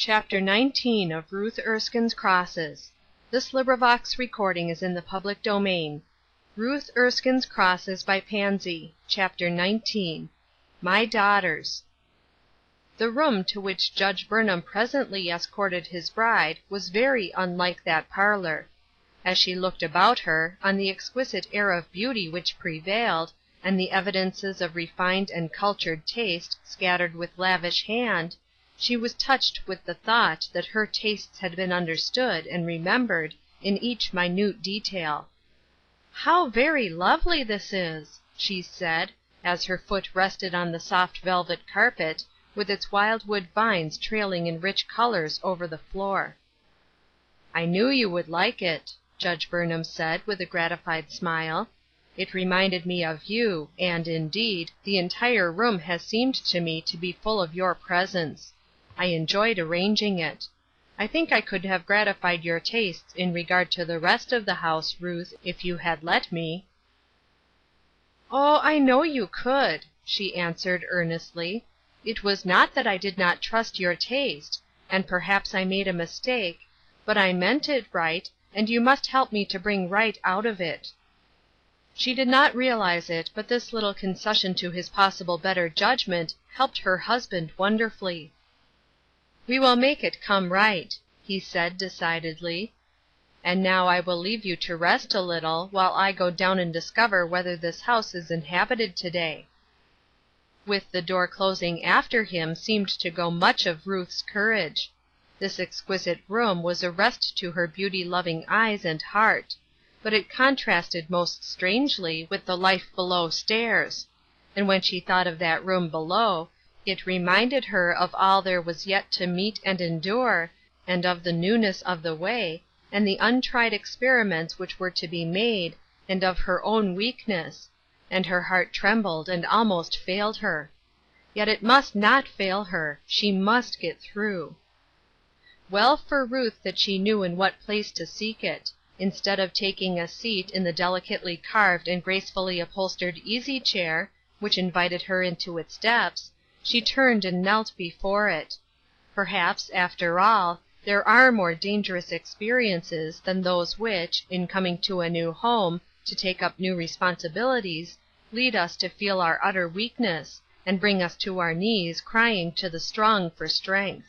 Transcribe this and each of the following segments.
Chapter 19 of Ruth Erskine's Crosses. Ruth Erskine's Crosses by Pansy. Chapter 19. My Daughters. The room to which Judge Burnham presently escorted his bride was very unlike that parlor. As she looked about her, on the exquisite air of beauty which prevailed, and the evidences of refined and cultured taste scattered with lavish hand, she was touched with the thought that her tastes had been understood and remembered in each minute detail. "How very lovely this is!" she said, as her foot rested on the soft velvet carpet, with its wildwood vines trailing in rich colors over the floor. "I knew you would like it," Judge Burnham said, with a gratified smile. "It reminded me of you, and, indeed, the entire room has seemed to me to be full of your presence. I enjoyed arranging it. I think I could have gratified your tastes in regard to the rest of the house, Ruth, if you had let me." "Oh, I know you could," she answered, earnestly. "It was not that I did not trust your taste, and perhaps I made a mistake, but I meant it right, and you must help me to bring right out of it." She did not realize it, but this little concession to his possible better judgment helped her husband wonderfully. "We will make it come right," he said, decidedly. "And now I will leave you to rest a little, while I go down and discover whether this house is inhabited to-day." With the door closing after him seemed to go much of Ruth's courage. This exquisite room was a rest to her beauty-loving eyes and heart; but it contrasted most strangely with the life below stairs; and when she thought of that room below, it reminded her of all there was yet to meet and endure, and of the newness of the way, and the untried experiments which were to be made, and of her own weakness, and her heart trembled and almost failed her. Yet it must not fail her. She must get through. Well for Ruth that she knew in what place to seek it. Instead of taking a seat in the delicately carved and gracefully upholstered easy chair, which invited her into its depths, she turned and knelt before it. Perhaps, after all, there are more dangerous experiences than those which, in coming to a new home, to take up new responsibilities, lead us to feel our utter weakness, and bring us to our knees crying to the strong for strength.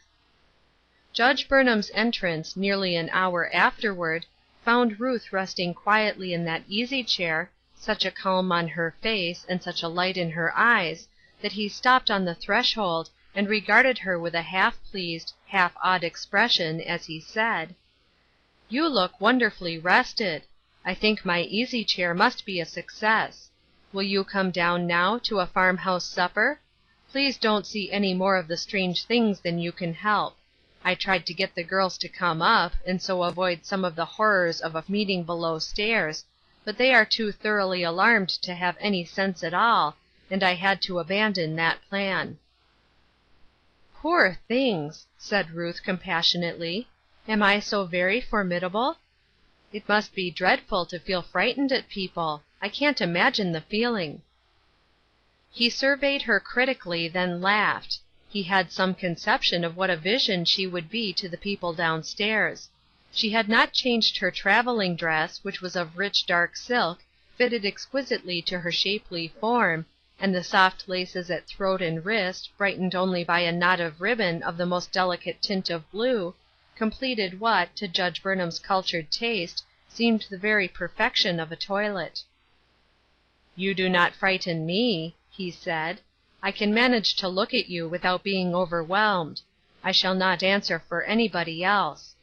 Judge Burnham's entrance, nearly an hour afterward, found Ruth resting quietly in that easy chair, such a calm on her face, and such a light in her eyes, that he stopped on the threshold, and regarded her with a half-pleased, half-awed expression, as he said: "You look wonderfully rested. I think my easy chair must be a success. Will you come down now, to a farmhouse supper? Please don't see any more of the strange things than you can help. I tried to get the girls to come up, and so avoid some of the horrors of a meeting below stairs, but they are too thoroughly alarmed to have any sense at all, and I had to abandon that plan." "Poor things!" said Ruth, compassionately. "Am I so very formidable? It must be dreadful to feel frightened at people. I can't imagine the feeling." He surveyed her critically, then laughed. He had some conception of what a vision she would be to the people downstairs. She had not changed her traveling dress, which was of rich dark silk, fitted exquisitely to her shapely form, and the soft laces at throat and wrist, brightened only by a knot of ribbon of the most delicate tint of blue, completed what, to Judge Burnham's cultured taste, seemed the very perfection of a toilet. "You do not frighten me," he said. "I can manage to look at you without being overwhelmed. I shall not answer for anybody else.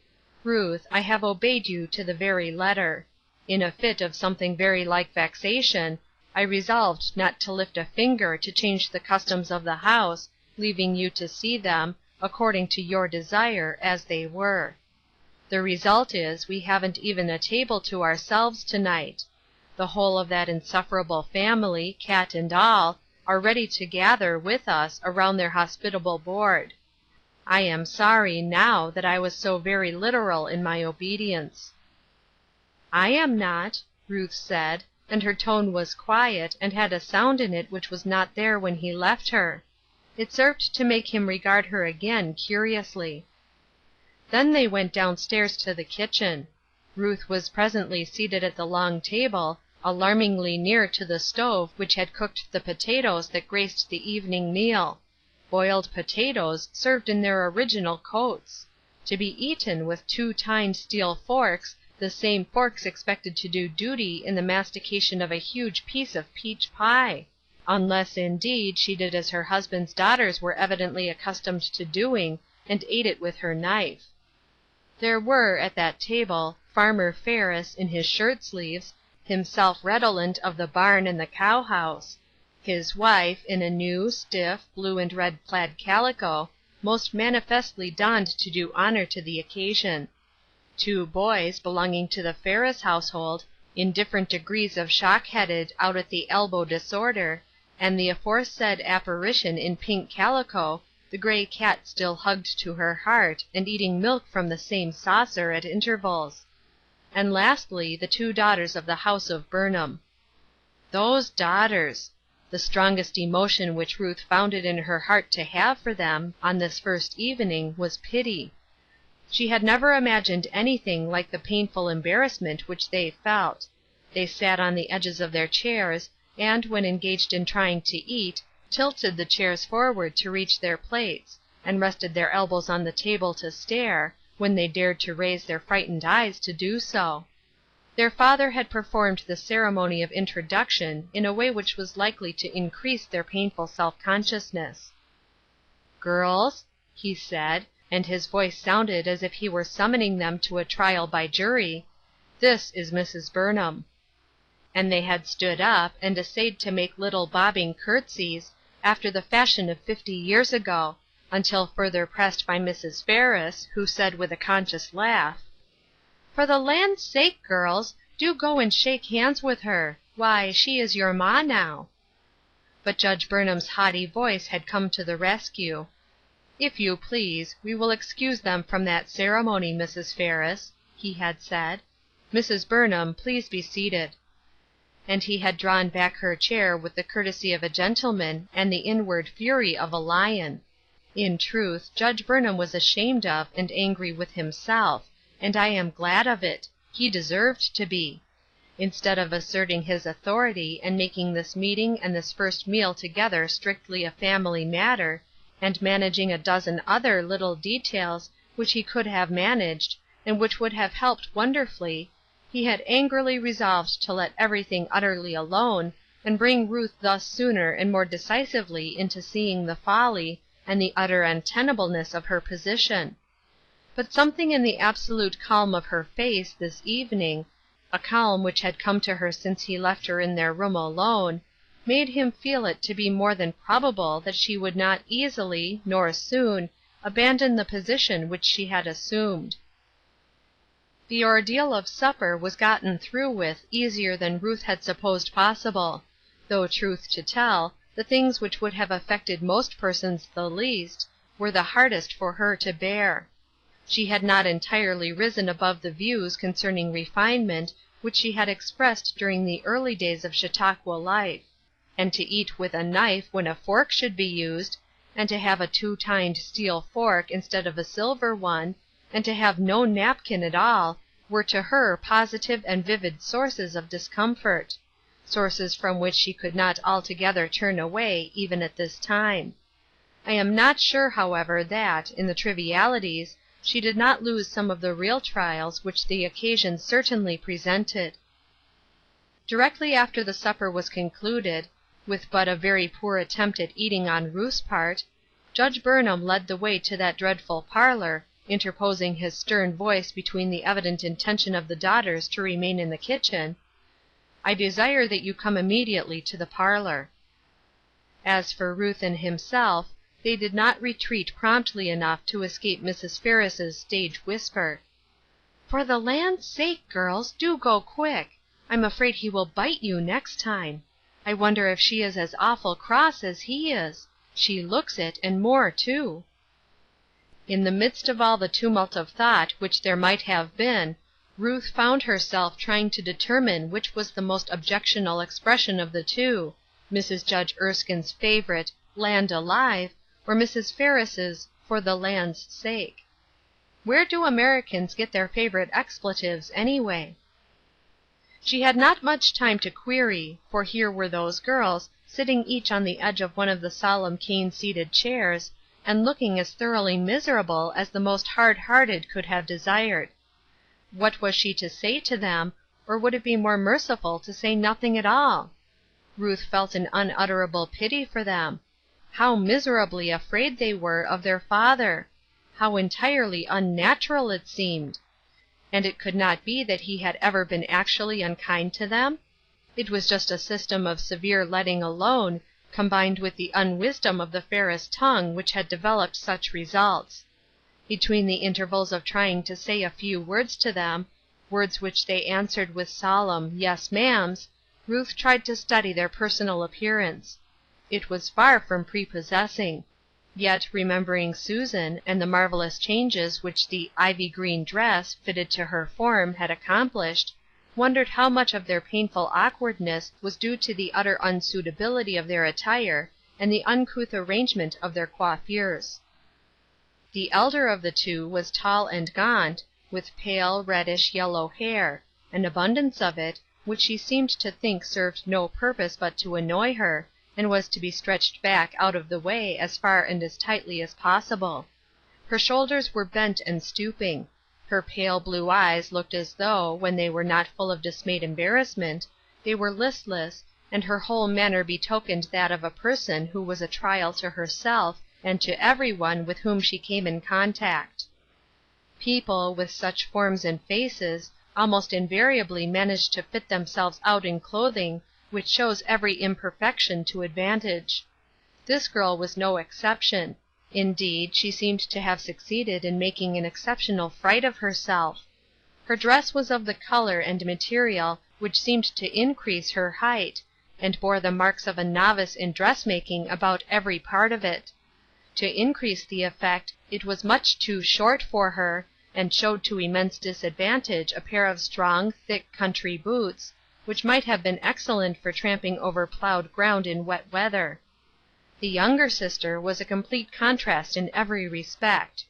Ruth, I have obeyed you to the very letter. In a fit of something very like vexation, I resolved not to lift a finger to change the customs of the house, leaving you to see them, according to your desire, as they were. The result is, we haven't even a table to ourselves to-night. The whole of that insufferable family, cat and all, are ready to gather, with us, around their hospitable board. I am sorry, now, that I was so very literal in my obedience." "I am not," Ruth said, and her tone was quiet, and had a sound in it which was not there when he left her. It served to make him regard her again, curiously. Then they went downstairs to the kitchen. Ruth was presently seated at the long table, alarmingly near to the stove which had cooked the potatoes that graced the evening meal. Boiled potatoes, served in their original coats! To be eaten with 2 tined steel forks, the same forks expected to do duty in the mastication of a huge piece of peach pie! Unless, indeed, she did as her husband's daughters were evidently accustomed to doing, and ate it with her knife. There were, at that table, Farmer Ferris in his shirt sleeves, himself redolent of the barn and the cow-house; his wife, in a new, stiff, blue and red plaid calico, most manifestly donned to do honor to the occasion; 2 boys, belonging to the Ferris household, in different degrees of shock-headed, out-at-the-elbow disorder, and the aforesaid apparition in pink calico, the gray cat still hugged to her heart, and eating milk from the same saucer at intervals; and lastly, the 2 daughters of the house of Burnham. Those daughters! The strongest emotion which Ruth found it in her heart to have for them, on this first evening, was pity. She had never imagined anything like the painful embarrassment which they felt. They sat on the edges of their chairs, and, when engaged in trying to eat, tilted the chairs forward to reach their plates, and rested their elbows on the table to stare, when they dared to raise their frightened eyes to do so. Their father had performed the ceremony of introduction in a way which was likely to increase their painful self-consciousness. "Girls," he said, and his voice sounded as if he were summoning them to a trial by jury, "this is Mrs. Burnham." And they had stood up, and essayed to make little bobbing curtsies, after the fashion of 50 years ago, until further pressed by Mrs. Ferris, who said with a conscious laugh, "For the land's sake, girls, do go and shake hands with her. Why, she is your ma now." But Judge Burnham's haughty voice had come to the rescue. "If you please, we will excuse them from that ceremony, Mrs. Ferris," he had said. "Mrs. Burnham, please be seated." And he had drawn back her chair with the courtesy of a gentleman and the inward fury of a lion. In truth, Judge Burnham was ashamed of and angry with himself, and I am glad of it. He deserved to be. Instead of asserting his authority and making this meeting and this first meal together strictly a family matter, and managing a dozen other little details which he could have managed, and which would have helped wonderfully, he had angrily resolved to let everything utterly alone, and bring Ruth thus sooner and more decisively into seeing the folly, and the utter untenableness of her position. But something in the absolute calm of her face, this evening, a calm which had come to her since he left her in their room alone, made him feel it to be more than probable that she would not easily, nor soon, abandon the position which she had assumed. The ordeal of supper was gotten through with easier than Ruth had supposed possible, though truth to tell, the things which would have affected most persons the least, were the hardest for her to bear. She had not entirely risen above the views concerning refinement which she had expressed during the early days of Chautauqua life, and to eat with a knife when a fork should be used, and to have a 2-tined steel fork instead of a silver one, and to have no napkin at all, were to her positive and vivid sources of discomfort, sources from which she could not altogether turn away, even at this time. I am not sure, however, that, in the trivialities, she did not lose some of the real trials which the occasion certainly presented. Directly after the supper was concluded, with but a very poor attempt at eating on Ruth's part, Judge Burnham led the way to that dreadful parlor, interposing his stern voice between the evident intention of the daughters to remain in the kitchen, "I desire that you come immediately to the parlor." As for Ruth and himself, they did not retreat promptly enough to escape Mrs. Ferris's stage whisper, "For the land's sake, girls, do go quick. I'm afraid he will bite you next time. I wonder if she is as awful cross as he is. She looks it, and more, too." In the midst of all the tumult of thought which there might have been, Ruth found herself trying to determine which was the most objectionable expression of the two, Mrs. Judge Erskine's favorite, "Land alive," or Mrs. Ferris's, "For the land's sake." Where do Americans get their favorite expletives, anyway? She had not much time to query, for here were those girls, sitting each on the edge of one of the solemn cane-seated chairs, and looking as thoroughly miserable as the most hard-hearted could have desired. What was she to say to them, or would it be more merciful to say nothing at all? Ruth felt an unutterable pity for them. How miserably afraid they were of their father! How entirely unnatural it seemed! And it could not be that he had ever been actually unkind to them? It was just a system of severe letting alone, combined with the unwisdom of the fairest tongue which had developed such results. Between the intervals of trying to say a few words to them, words which they answered with solemn "yes, ma'ams," Ruth tried to study their personal appearance. It was far from prepossessing. Yet, remembering Susan, and the marvelous changes which the ivy-green dress, fitted to her form, had accomplished, wondered how much of their painful awkwardness was due to the utter unsuitability of their attire, and the uncouth arrangement of their coiffures. The elder of the two was tall and gaunt, with pale, reddish-yellow hair, an abundance of it, which she seemed to think served no purpose but to annoy her, and was to be stretched back out of the way as far and as tightly as possible. Her shoulders were bent and stooping. Her pale blue eyes looked as though, when they were not full of dismayed embarrassment, they were listless, and her whole manner betokened that of a person who was a trial to herself and to every one with whom she came in contact. People, with such forms and faces, almost invariably manage to fit themselves out in clothing which shows every imperfection to advantage. This girl was no exception. Indeed, she seemed to have succeeded in making an exceptional fright of herself. Her dress was of the color and material which seemed to increase her height, and bore the marks of a novice in dressmaking about every part of it. To increase the effect, it was much too short for her, and showed to immense disadvantage a pair of strong, thick country boots, which might have been excellent for tramping over plowed ground in wet weather. The younger sister was a complete contrast in every respect.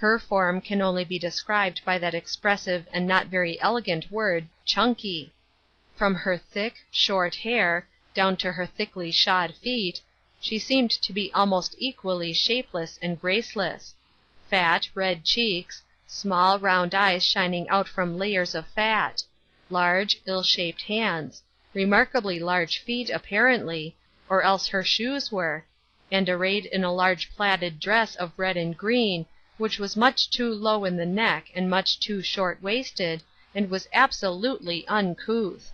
Her form can only be described by that expressive and not very elegant word, chunky. From her thick, short hair, down to her thickly shod feet, she seemed to be almost equally shapeless and graceless. Fat, red cheeks, small, round eyes shining out from layers of fat, large, ill-shaped hands, remarkably large feet, apparently, or else her shoes were, and arrayed in a large plaited dress of red and green, which was much too low in the neck and much too short-waisted, and was absolutely uncouth.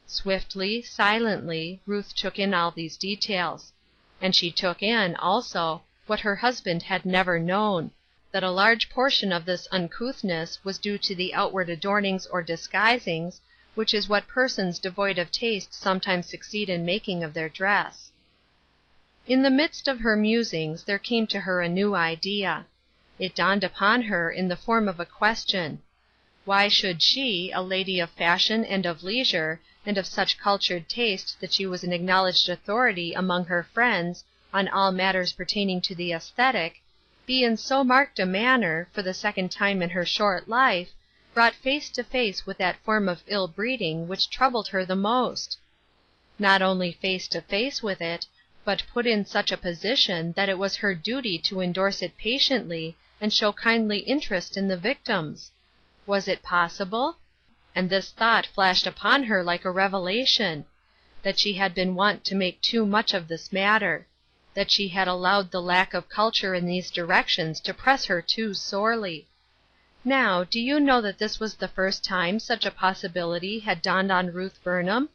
Swiftly, silently, Ruth took in all these details. And she took in, also, what her husband had never known, that a large portion of this uncouthness was due to the outward adornings or disguisings, which is what persons devoid of taste sometimes succeed in making of their dress. In the midst of her musings there came to her a new idea. It dawned upon her in the form of a question. Why should she, a lady of fashion and of leisure, and of such cultured taste that she was an acknowledged authority among her friends on all matters pertaining to the aesthetic, be in so marked a manner, for the second time in her short life, brought face to face with that form of ill-breeding which troubled her the most? Not only face to face with it, but put in such a position that it was her duty to endorse it patiently and show kindly interest in the victims. Was it possible? And this thought flashed upon her like a revelation, that she had been wont to make too much of this matter, that she had allowed the lack of culture in these directions to press her too sorely. Now, do you know that this was the first time such a possibility had dawned on Ruth Burnham?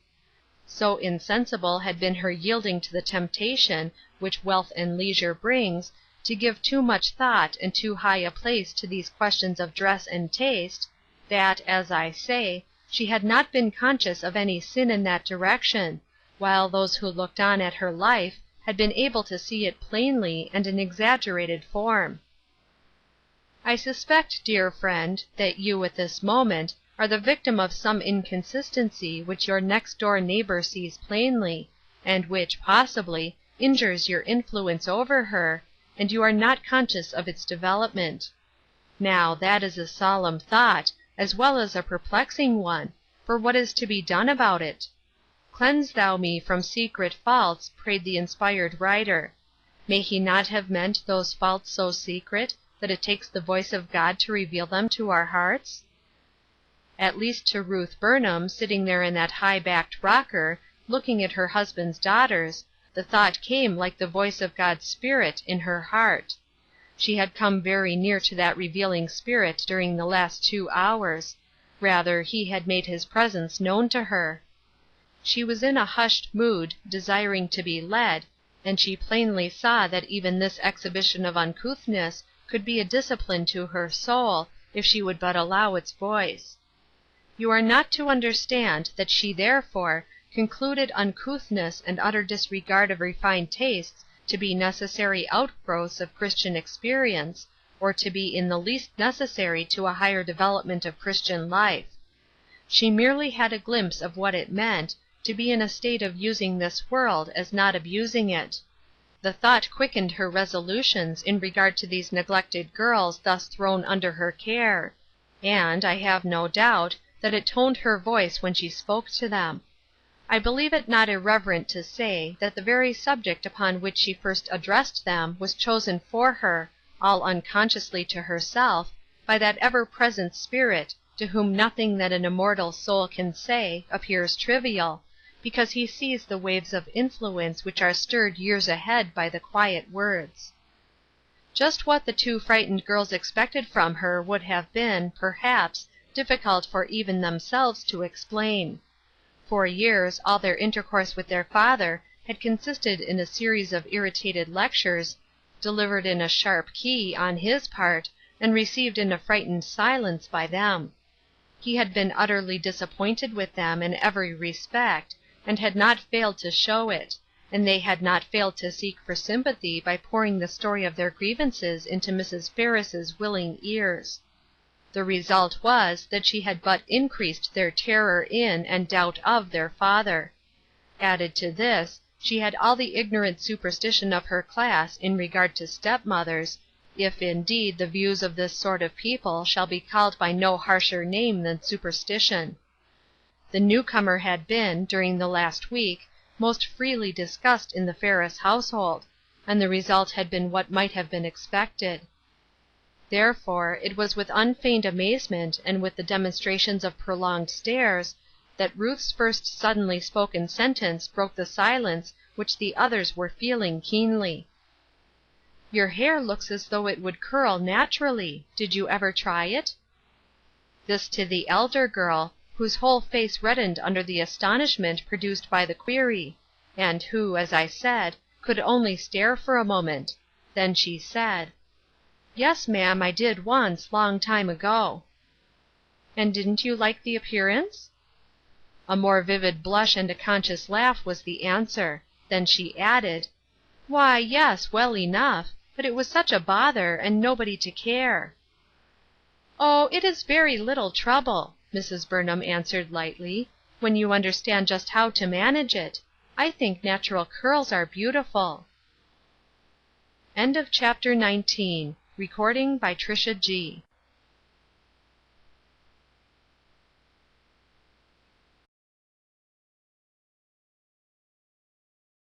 So insensible had been her yielding to the temptation which wealth and leisure brings, to give too much thought and too high a place to these questions of dress and taste, that, as I say, she had not been conscious of any sin in that direction, while those who looked on at her life had been able to see it plainly and in exaggerated form. I suspect, dear friend, that you, at this moment, are the victim of some inconsistency which your next-door neighbor sees plainly, and which, possibly, injures your influence over her, and you are not conscious of its development. Now, that is a solemn thought, as well as a perplexing one, for what is to be done about it? Cleanse thou me from secret faults, prayed the inspired writer. May he not have meant those faults so secret that it takes the voice of God to reveal them to our hearts? At least to Ruth Burnham, sitting there in that high-backed rocker, looking at her husband's daughters, the thought came like the voice of God's Spirit in her heart. She had come very near to that revealing Spirit during the last 2 hours. Rather, he had made his presence known to her. She was in a hushed mood, desiring to be led, and she plainly saw that even this exhibition of uncouthness could be a discipline to her soul, if she would but allow its voice. You are not to understand that she therefore concluded uncouthness and utter disregard of refined tastes to be necessary outgrowths of Christian experience, or to be in the least necessary to a higher development of Christian life. She merely had a glimpse of what it meant to be in a state of using this world as not abusing it. The thought quickened her resolutions in regard to these neglected girls thus thrown under her care, and, I have no doubt, that it toned her voice when she spoke to them. I believe it not irreverent to say that the very subject upon which she first addressed them was chosen for her, all unconsciously to herself, by that ever-present Spirit, to whom nothing that an immortal soul can say appears trivial, because he sees the waves of influence which are stirred years ahead by the quiet words. Just what the 2 frightened girls expected from her would have been, perhaps, difficult for even themselves to explain. For years all their intercourse with their father had consisted in a series of irritated lectures, delivered in a sharp key, on his part, and received in a frightened silence by them. He had been utterly disappointed with them in every respect, and had not failed to show it, and they had not failed to seek for sympathy by pouring the story of their grievances into Mrs. Ferris's willing ears. The result was that she had but increased their terror in and doubt of their father. Added to this, she had all the ignorant superstition of her class in regard to stepmothers, if indeed the views of this sort of people shall be called by no harsher name than superstition. The newcomer had been, during the last week, most freely discussed in the Ferris household, and the result had been what might have been expected. Therefore, it was with unfeigned amazement and with the demonstrations of prolonged stares, that Ruth's first suddenly spoken sentence broke the silence which the others were feeling keenly. "Your hair looks as though it would curl naturally. Did you ever try it?" This to the elder girl, whose whole face reddened under the astonishment produced by the query, and who, as I said, could only stare for a moment. Then she said, "Yes, ma'am, I did once, long time ago." "And didn't you like the appearance?" A more vivid blush and a conscious laugh was the answer. Then she added, "Why, yes, well enough, but it was such a bother, and nobody to care." "Oh, it is very little trouble," Mrs. Burnham answered lightly, "when you understand just how to manage it. I think natural curls are beautiful." Chapter 20.